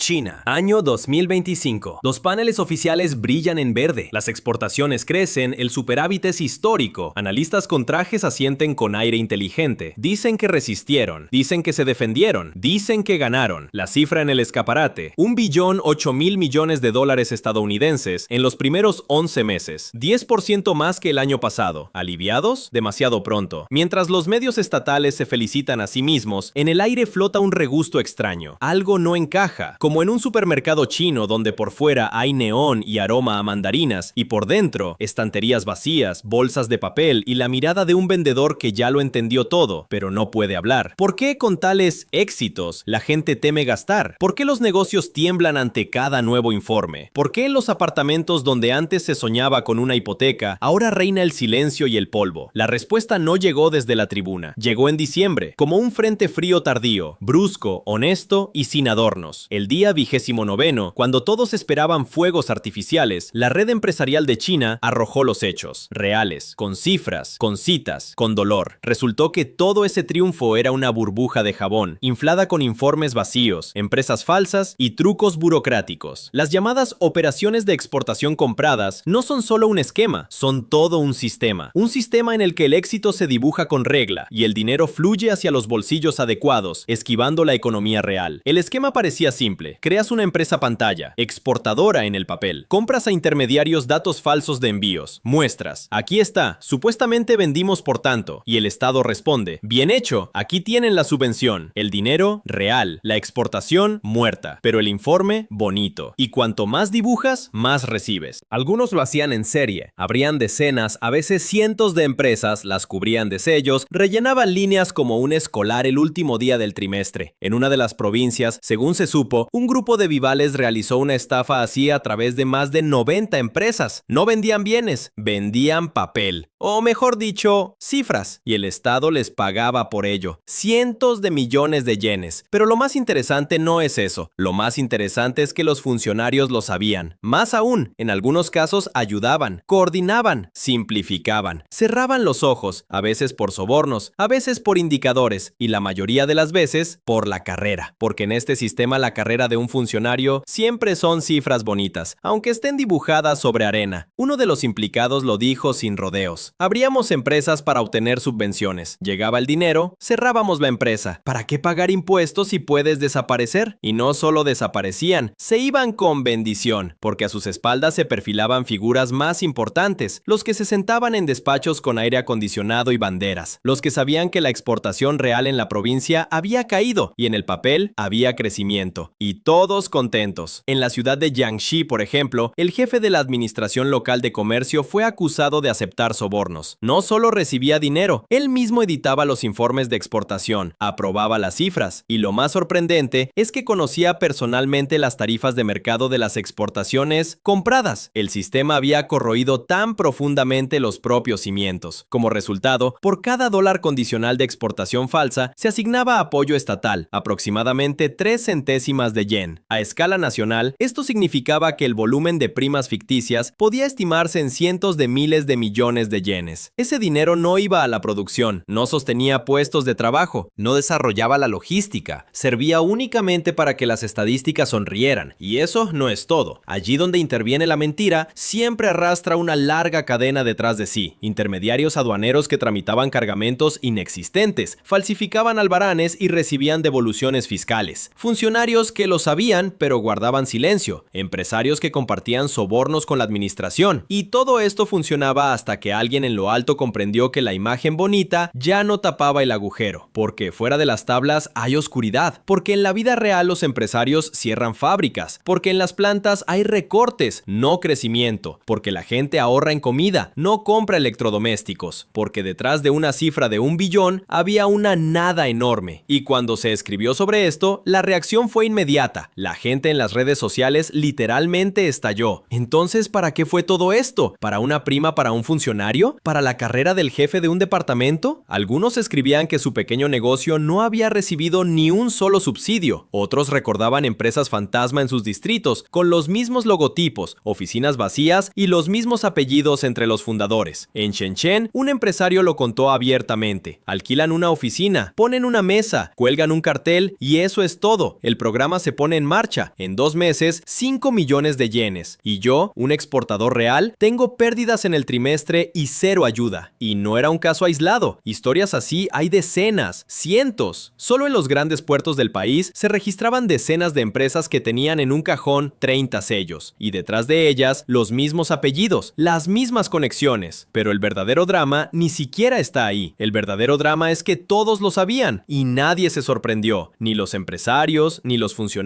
China, año 2025. Los paneles oficiales brillan en verde, las exportaciones crecen, el superávit es histórico. Analistas con trajes asienten con aire inteligente. Dicen que resistieron, dicen que se defendieron, dicen que ganaron. La cifra en el escaparate: $1.008.000.000.000 estadounidenses en los primeros 11 meses. 10% más que el año pasado. ¿Aliviados? Demasiado pronto. Mientras los medios estatales se felicitan a sí mismos, en el aire flota un regusto extraño. Algo no encaja. Como en un supermercado chino donde por fuera hay neón y aroma a mandarinas y por dentro estanterías vacías, bolsas de papel y la mirada de un vendedor que ya lo entendió todo, pero no puede hablar. ¿Por qué con tales éxitos la gente teme gastar? ¿Por qué los negocios tiemblan ante cada nuevo informe? ¿Por qué en los apartamentos donde antes se soñaba con una hipoteca, ahora reina el silencio y el polvo? La respuesta no llegó desde la tribuna. Llegó en diciembre, como un frente frío tardío, brusco, honesto y sin adornos. El día 29, cuando todos esperaban fuegos artificiales, la red empresarial de China arrojó los hechos, reales, con cifras, con citas, con dolor. Resultó que todo ese triunfo era una burbuja de jabón, inflada con informes vacíos, empresas falsas y trucos burocráticos. Las llamadas operaciones de exportación compradas no son solo un esquema, son todo un sistema. Un sistema en el que el éxito se dibuja con regla y el dinero fluye hacia los bolsillos adecuados, esquivando la economía real. El esquema parecía simple. Creas una empresa pantalla, exportadora en el papel. Compras a intermediarios datos falsos de envíos. Muestras: aquí está, supuestamente vendimos por tanto. Y el Estado responde: bien hecho, aquí tienen la subvención. El dinero, real. La exportación, muerta. Pero el informe, bonito. Y cuanto más dibujas, más recibes. Algunos lo hacían en serie. Abrían decenas, a veces cientos de empresas, las cubrían de sellos, rellenaban líneas como un escolar el último día del trimestre. En una de las provincias, según se supo, un grupo de vivales realizó una estafa así a través de más de 90 empresas. No vendían bienes, vendían papel. O mejor dicho, cifras. Y el Estado les pagaba por ello. Cientos de millones de yenes. Pero lo más interesante no es eso. Lo más interesante es que los funcionarios lo sabían. Más aún, en algunos casos ayudaban, coordinaban, simplificaban, cerraban los ojos, a veces por sobornos, a veces por indicadores y la mayoría de las veces por la carrera. Porque en este sistema la carrera de un funcionario siempre son cifras bonitas, aunque estén dibujadas sobre arena. Uno de los implicados lo dijo sin rodeos: abríamos empresas para obtener subvenciones. Llegaba el dinero, cerrábamos la empresa. ¿Para qué pagar impuestos si puedes desaparecer? Y no solo desaparecían, se iban con bendición, porque a sus espaldas se perfilaban figuras más importantes, los que se sentaban en despachos con aire acondicionado y banderas, los que sabían que la exportación real en la provincia había caído y en el papel había crecimiento. Y todos contentos. En la ciudad de Jiangxi, por ejemplo, el jefe de la administración local de comercio fue acusado de aceptar sobornos. No solo recibía dinero, él mismo editaba los informes de exportación, aprobaba las cifras, y lo más sorprendente es que conocía personalmente las tarifas de mercado de las exportaciones compradas. El sistema había corroído tan profundamente los propios cimientos. Como resultado, por cada dólar condicional de exportación falsa, se asignaba apoyo estatal, aproximadamente 3 centésimas de yen. A escala nacional, esto significaba que el volumen de primas ficticias podía estimarse en cientos de miles de millones de yenes. Ese dinero no iba a la producción, no sostenía puestos de trabajo, no desarrollaba la logística, servía únicamente para que las estadísticas sonrieran. Y eso no es todo. Allí donde interviene la mentira, siempre arrastra una larga cadena detrás de sí. Intermediarios aduaneros que tramitaban cargamentos inexistentes, falsificaban albaranes y recibían devoluciones fiscales. Funcionarios que lo sabían pero guardaban silencio. Empresarios que compartían sobornos con la administración. Y todo esto funcionaba hasta que alguien en lo alto comprendió que la imagen bonita ya no tapaba el agujero, porque fuera de las tablas hay oscuridad, porque en la vida real los empresarios cierran fábricas, porque en las plantas hay recortes, no crecimiento, porque la gente ahorra en comida, no compra electrodomésticos, porque detrás de una cifra de 1 billón había una nada enorme. Y cuando se escribió sobre esto, la reacción fue inmediata. La gente en las redes sociales literalmente estalló. Entonces, ¿para qué fue todo esto? ¿Para una prima para un funcionario? ¿Para la carrera del jefe de un departamento? Algunos escribían que su pequeño negocio no había recibido ni un solo subsidio. Otros recordaban empresas fantasma en sus distritos, con los mismos logotipos, oficinas vacías y los mismos apellidos entre los fundadores. En Shenzhen, un empresario lo contó abiertamente. Alquilan una oficina, ponen una mesa, cuelgan un cartel y eso es todo. El programa se se pone en marcha. En 2 meses, 5 millones de yenes. Y yo, un exportador real, tengo pérdidas en el trimestre y cero ayuda. Y no era un caso aislado. Historias así hay decenas, cientos. Solo en los grandes puertos del país se registraban decenas de empresas que tenían en un cajón 30 sellos. Y detrás de ellas, los mismos apellidos, las mismas conexiones. Pero el verdadero drama ni siquiera está ahí. El verdadero drama es que todos lo sabían y nadie se sorprendió. Ni los empresarios, ni los funcionarios,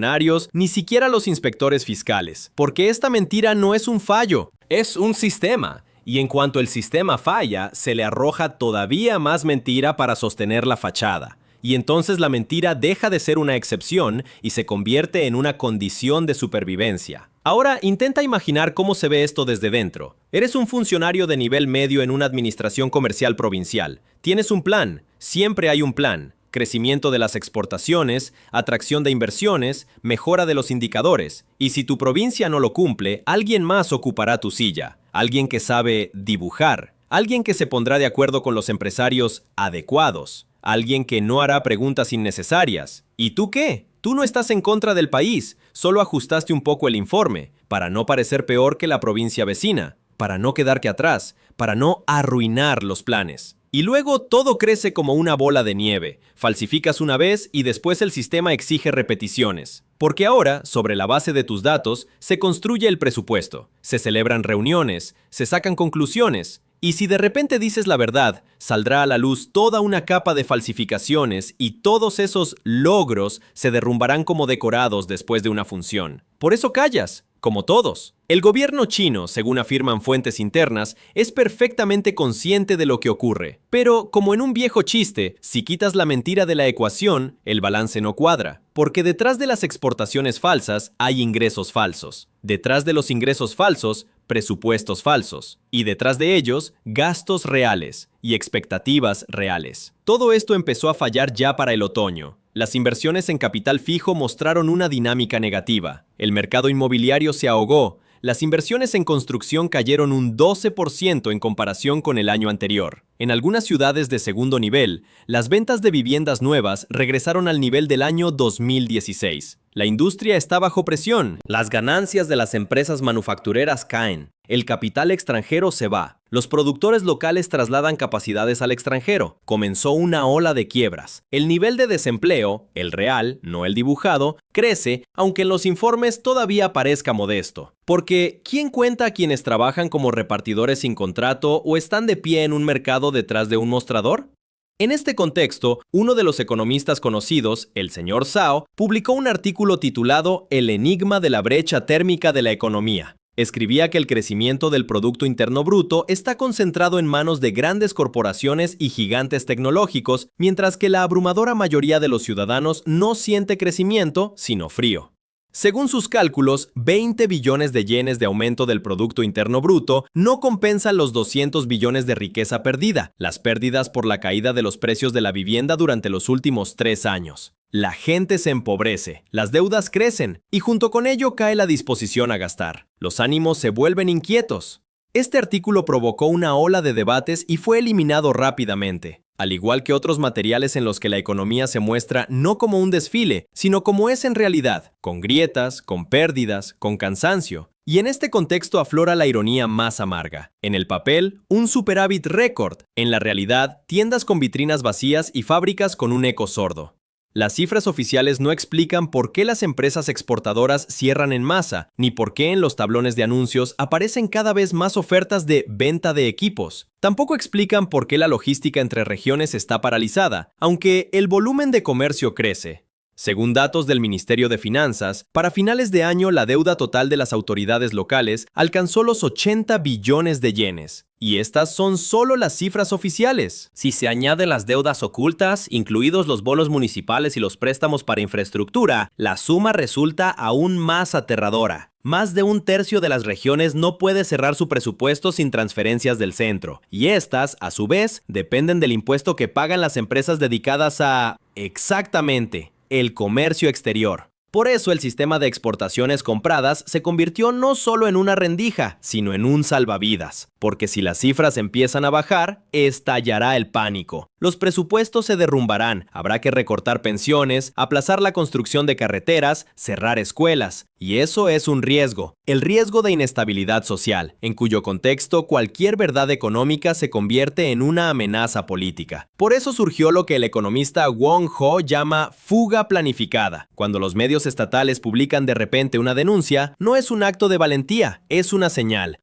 ni siquiera los inspectores fiscales. Porque esta mentira no es un fallo, es un sistema. Y en cuanto el sistema falla, se le arroja todavía más mentira para sostener la fachada. Y entonces la mentira deja de ser una excepción y se convierte en una condición de supervivencia. Ahora intenta imaginar cómo se ve esto desde dentro. Eres un funcionario de nivel medio en una administración comercial provincial. Tienes un plan, siempre hay un plan. Crecimiento de las exportaciones, atracción de inversiones, mejora de los indicadores. Y si tu provincia no lo cumple, alguien más ocupará tu silla. Alguien que sabe dibujar. Alguien que se pondrá de acuerdo con los empresarios adecuados. Alguien que no hará preguntas innecesarias. ¿Y tú qué? Tú no estás en contra del país, solo ajustaste un poco el informe, para no parecer peor que la provincia vecina, para no quedarte atrás, para no arruinar los planes. Y luego todo crece como una bola de nieve. Falsificas una vez y después el sistema exige repeticiones. Porque ahora, sobre la base de tus datos, se construye el presupuesto, se celebran reuniones, se sacan conclusiones. Y si de repente dices la verdad, saldrá a la luz toda una capa de falsificaciones y todos esos logros se derrumbarán como decorados después de una función. Por eso callas, como todos. El gobierno chino, según afirman fuentes internas, es perfectamente consciente de lo que ocurre. Pero, como en un viejo chiste, si quitas la mentira de la ecuación, el balance no cuadra. Porque detrás de las exportaciones falsas hay ingresos falsos. Detrás de los ingresos falsos, presupuestos falsos. Y detrás de ellos, gastos reales y expectativas reales. Todo esto empezó a fallar ya para el otoño. Las inversiones en capital fijo mostraron una dinámica negativa. El mercado inmobiliario se ahogó. Las inversiones en construcción cayeron un 12% en comparación con el año anterior. En algunas ciudades de segundo nivel, las ventas de viviendas nuevas regresaron al nivel del año 2016. La industria está bajo presión. Las ganancias de las empresas manufactureras caen. El capital extranjero se va. Los productores locales trasladan capacidades al extranjero. Comenzó una ola de quiebras. El nivel de desempleo, el real, no el dibujado, crece, aunque en los informes todavía parezca modesto. Porque, ¿quién cuenta a quienes trabajan como repartidores sin contrato o están de pie en un mercado detrás de un mostrador? En este contexto, uno de los economistas conocidos, el señor Zhao, publicó un artículo titulado El enigma de la brecha térmica de la economía. Escribía que el crecimiento del Producto Interno Bruto está concentrado en manos de grandes corporaciones y gigantes tecnológicos, mientras que la abrumadora mayoría de los ciudadanos no siente crecimiento, sino frío. Según sus cálculos, 20 billones de yenes de aumento del Producto Interno Bruto no compensan los 200 billones de riqueza perdida, las pérdidas por la caída de los precios de la vivienda durante los últimos 3 años. La gente se empobrece, las deudas crecen y junto con ello cae la disposición a gastar. Los ánimos se vuelven inquietos. Este artículo provocó una ola de debates y fue eliminado rápidamente. Al igual que otros materiales en los que la economía se muestra no como un desfile, sino como es en realidad, con grietas, con pérdidas, con cansancio. Y en este contexto aflora la ironía más amarga. En el papel, un superávit récord. En la realidad, tiendas con vitrinas vacías y fábricas con un eco sordo. Las cifras oficiales no explican por qué las empresas exportadoras cierran en masa, ni por qué en los tablones de anuncios aparecen cada vez más ofertas de venta de equipos. Tampoco explican por qué la logística entre regiones está paralizada, aunque el volumen de comercio crece. Según datos del Ministerio de Finanzas, para finales de año la deuda total de las autoridades locales alcanzó los 80 billones de yenes. Y estas son solo las cifras oficiales. Si se añaden las deudas ocultas, incluidos los bonos municipales y los préstamos para infraestructura, la suma resulta aún más aterradora. Más de un tercio de las regiones no puede cerrar su presupuesto sin transferencias del centro. Y estas, a su vez, dependen del impuesto que pagan las empresas dedicadas a... exactamente, el comercio exterior. Por eso el sistema de exportaciones compradas se convirtió no solo en una rendija, sino en un salvavidas. Porque si las cifras empiezan a bajar, estallará el pánico. Los presupuestos se derrumbarán, habrá que recortar pensiones, aplazar la construcción de carreteras, cerrar escuelas. Y eso es un riesgo, el riesgo de inestabilidad social, en cuyo contexto cualquier verdad económica se convierte en una amenaza política. Por eso surgió lo que el economista Wong Ho llama fuga planificada. Cuando los medios estatales publican de repente una denuncia, no es un acto de valentía, es una señal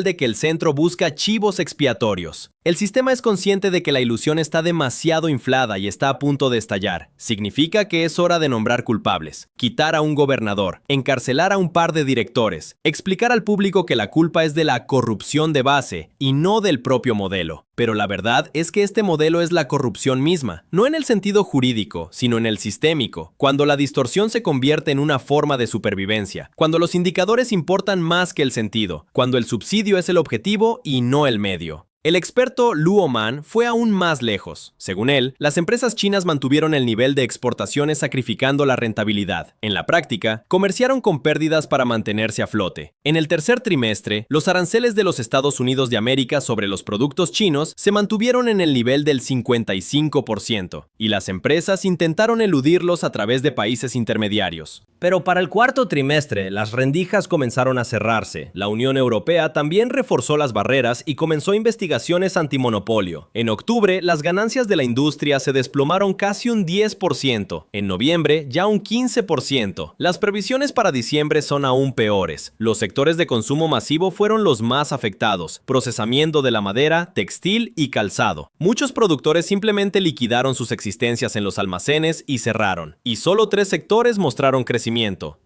de que el centro busca chivos expiatorios. El sistema es consciente de que la ilusión está demasiado inflada y está a punto de estallar. Significa que es hora de nombrar culpables, quitar a un gobernador, encarcelar a un par de directores, explicar al público que la culpa es de la corrupción de base y no del propio modelo. Pero la verdad es que este modelo es la corrupción misma, no en el sentido jurídico, sino en el sistémico, cuando la distorsión se convierte en una forma de supervivencia, cuando los indicadores importan más que el sentido, cuando el subsidio es el objetivo y no el medio. El experto Luo Man fue aún más lejos. Según él, las empresas chinas mantuvieron el nivel de exportaciones sacrificando la rentabilidad. En la práctica, comerciaron con pérdidas para mantenerse a flote. En el tercer trimestre, los aranceles de los Estados Unidos de América sobre los productos chinos se mantuvieron en el nivel del 55%, y las empresas intentaron eludirlos a través de países intermediarios. Pero para el cuarto trimestre, las rendijas comenzaron a cerrarse. La Unión Europea también reforzó las barreras y comenzó investigaciones antimonopolio. En octubre, las ganancias de la industria se desplomaron casi un 10%. En noviembre, ya un 15%. Las previsiones para diciembre son aún peores. Los sectores de consumo masivo fueron los más afectados: procesamiento de la madera, textil y calzado. Muchos productores simplemente liquidaron sus existencias en los almacenes y cerraron. Y solo 3 sectores mostraron crecimiento: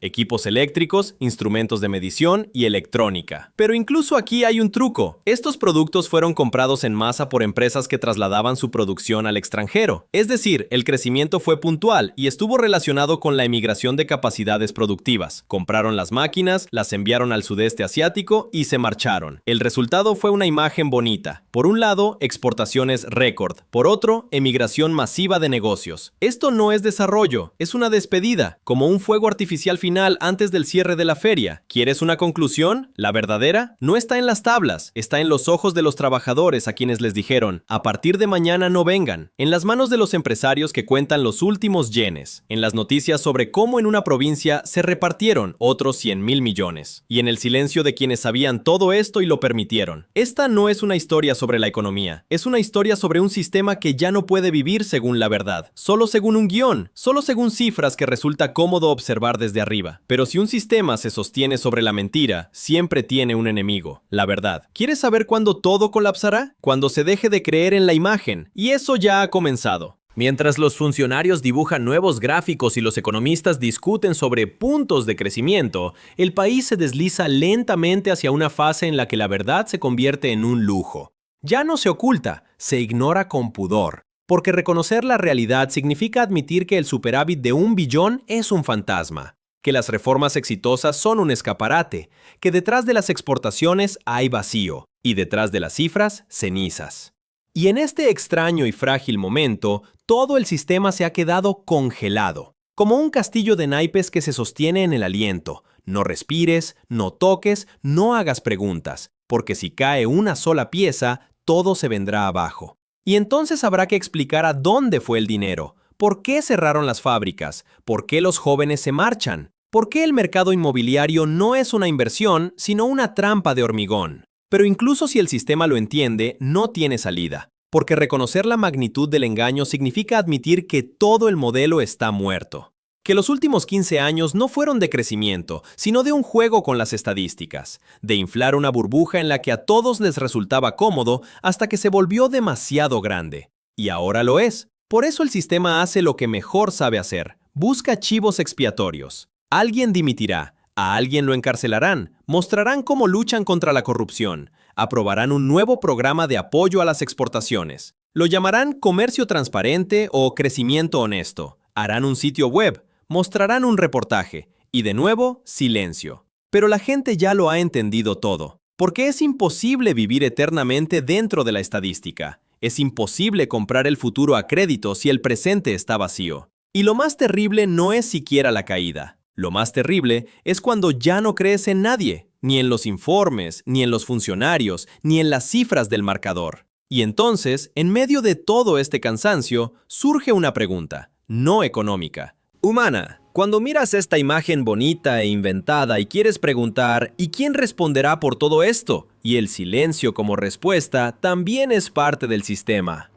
equipos eléctricos, instrumentos de medición y electrónica. Pero incluso aquí hay un truco. Estos productos fueron comprados en masa por empresas que trasladaban su producción al extranjero. Es decir, el crecimiento fue puntual y estuvo relacionado con la emigración de capacidades productivas. Compraron las máquinas, las enviaron al sudeste asiático y se marcharon. El resultado fue una imagen bonita. Por un lado, exportaciones récord. Por otro, emigración masiva de negocios. Esto no es desarrollo, es una despedida, como un fuego artificial final antes del cierre de la feria. ¿Quieres una conclusión? La verdadera no está en las tablas, está en los ojos de los trabajadores a quienes les dijeron: a partir de mañana no vengan. En las manos de los empresarios que cuentan los últimos yenes. En las noticias sobre cómo en una provincia se repartieron otros 100,000 millones. Y en el silencio de quienes sabían todo esto y lo permitieron. Esta no es una historia sobre la economía, es una historia sobre un sistema que ya no puede vivir según la verdad, solo según un guión, solo según cifras que resulta cómodo observar desde arriba. Pero si un sistema se sostiene sobre la mentira, siempre tiene un enemigo: la verdad. ¿Quieres saber cuándo todo colapsará? Cuando se deje de creer en la imagen. Y eso ya ha comenzado. Mientras los funcionarios dibujan nuevos gráficos y los economistas discuten sobre puntos de crecimiento, el país se desliza lentamente hacia una fase en la que la verdad se convierte en un lujo. Ya no se oculta, se ignora con pudor. Porque reconocer la realidad significa admitir que el superávit de 1 billón es un fantasma, que las reformas exitosas son un escaparate, que detrás de las exportaciones hay vacío y detrás de las cifras, cenizas. Y en este extraño y frágil momento, todo el sistema se ha quedado congelado, como un castillo de naipes que se sostiene en el aliento. No respires, no toques, no hagas preguntas, porque si cae una sola pieza, todo se vendrá abajo. Y entonces habrá que explicar a dónde fue el dinero, por qué cerraron las fábricas, por qué los jóvenes se marchan, por qué el mercado inmobiliario no es una inversión, sino una trampa de hormigón. Pero incluso si el sistema lo entiende, no tiene salida, porque reconocer la magnitud del engaño significa admitir que todo el modelo está muerto. Que los últimos 15 años no fueron de crecimiento, sino de un juego con las estadísticas, de inflar una burbuja en la que a todos les resultaba cómodo hasta que se volvió demasiado grande. Y ahora lo es. Por eso el sistema hace lo que mejor sabe hacer: busca chivos expiatorios. Alguien dimitirá, a alguien lo encarcelarán, mostrarán cómo luchan contra la corrupción, aprobarán un nuevo programa de apoyo a las exportaciones. Lo llamarán comercio transparente o crecimiento honesto. Harán un sitio web, mostrarán un reportaje y de nuevo, silencio. Pero la gente ya lo ha entendido todo, porque es imposible vivir eternamente dentro de la estadística. Es imposible comprar el futuro a crédito si el presente está vacío. Y lo más terrible no es siquiera la caída. Lo más terrible es cuando ya no crees en nadie, ni en los informes, ni en los funcionarios, ni en las cifras del marcador. Y entonces, en medio de todo este cansancio, surge una pregunta, no económica, humana. Cuando miras esta imagen bonita e inventada y quieres preguntar, ¿y quién responderá por todo esto? Y el silencio como respuesta también es parte del sistema.